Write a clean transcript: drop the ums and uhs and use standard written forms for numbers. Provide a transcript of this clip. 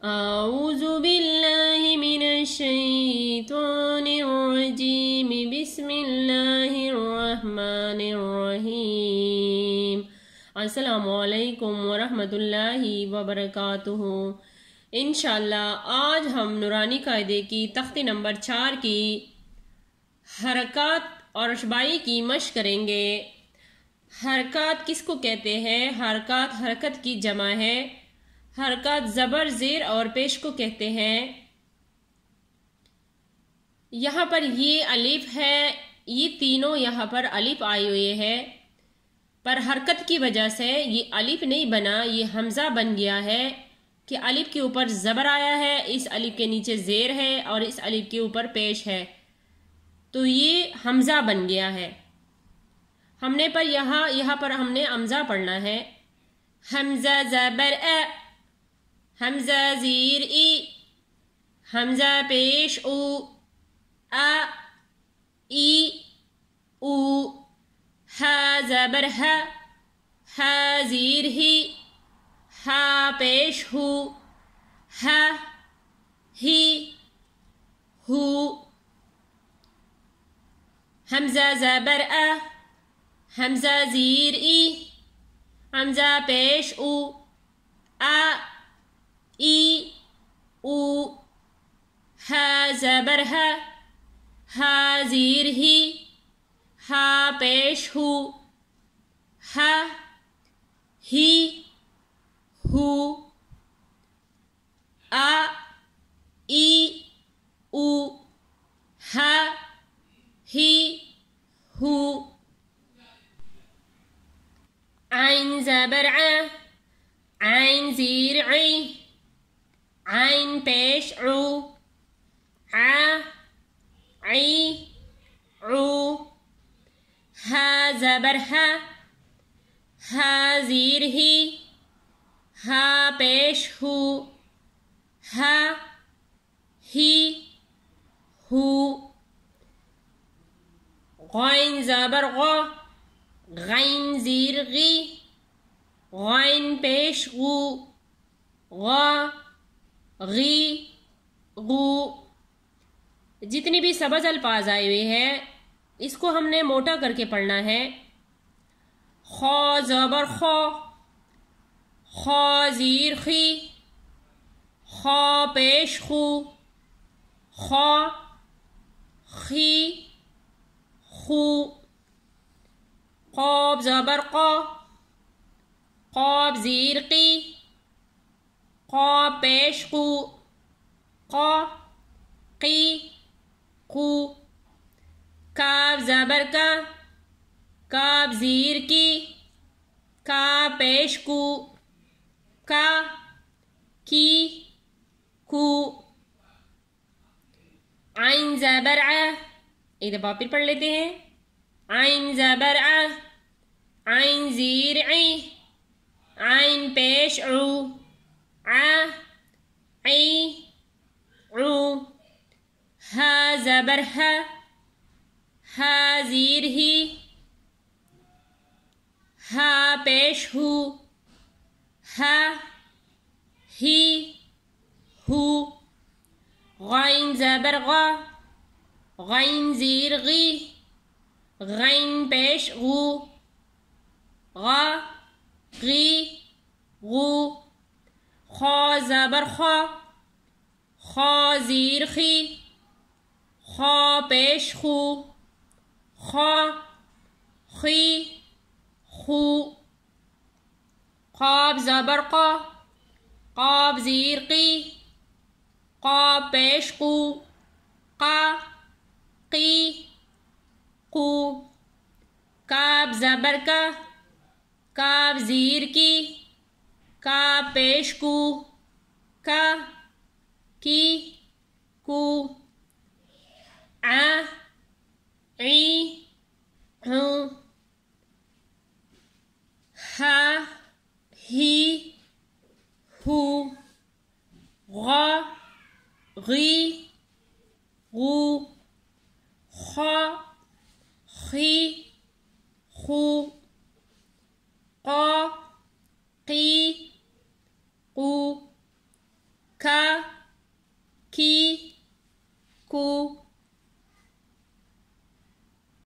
اعوذ باللہ من الشیطان الرجیم بسم اللہ الرحمن الرحیم۔ السلام علیکم ورحمۃ اللہ وبرکاتہ۔ انشاءاللہ آج ہم نورانی قاعدے کی تختی نمبر 4 کی حرکات اور اشبائی کی مشق کریں گے۔ حرکات کس کو کہتے ہیں؟ حرکات حرکت کی جمع ہے۔ حرکات زبر، زیر اور پیش کو کہتے ہیں۔ یہاں پر یہ الف ہے، یہ تینوں یہاں پر الف آئے ہوئے ہے، پر حرکت کی وجہ سے یہ الف نہیں بنا، یہ حمزہ بن گیا ہے کہ الف کے اوپر زبر آیا ہے، اس الف کے نیچے زیر ہے اور اس الف کے اوپر پیش ہے، تو یہ حمزہ بن گیا ہے۔ ہم نے پر یہاں پر ہم نے حمزہ پڑھنا ہے۔ حمزہ زبر اے، حمزہ زیر ای، حمزہ پیش او، ای او، ہا زبر ہا، ہا زیر ہی، ہا پیش ہو، ہا ہی ہو، حمزہ زبر ا، حمزہ زیر ای، حمزہ پیش او، ای او، ہا زبر ہا، ہا زیر ہی، ہا پیش ہو، ہا ہی ہو، ای او، ہا ہی ہو، عین زبر ع، عین زیر عی، عین پیش عو، عی عو، ہا زبر ہا، ہا زیر ہی، ہا پیش ہو، ہا ہی ہو، غین زبر غ، غین زیر غی، غین پیش غو، غا غی غو۔ جتنی بھی سبز الفاظ آئے ہوئے ہیں اس کو ہم نے موٹا کر کے پڑھنا ہے۔ خا زبر خا، خا زیر خی، خا پیش خو، خا خی خو، قاف زبر قا، قاف زیر قی، قا پیش قو، قا قی قو، کاف زبر کا، کاف زیر کی، کا پیش کو، کا کی کو، عین زبر ع، ایک دفعہ پھر پڑھ لیتے ہیں۔ عین زبر ع، عین زیر عی، عین پیش عو، عی عو، ہا زبر ہا، ہا زیر ہی، ہا پیش ہو، ہا ہی ہو، غین زبر غا، غین زیر غی، غین پیش غو، غا غی غو، خا زبر خا، خا زیر خی، خا پیش خو، خا خی خو، قاف زبر قا، قاف زیر قی، قا پیش قو، قا قی قو، کاف زبر کا، کاف زیر کی، کا پیش کو، کا کی کو، عی عو، ہا ہی ہو، غا غی غو، خا خی خو، قا قی قو، ka, ki, ku.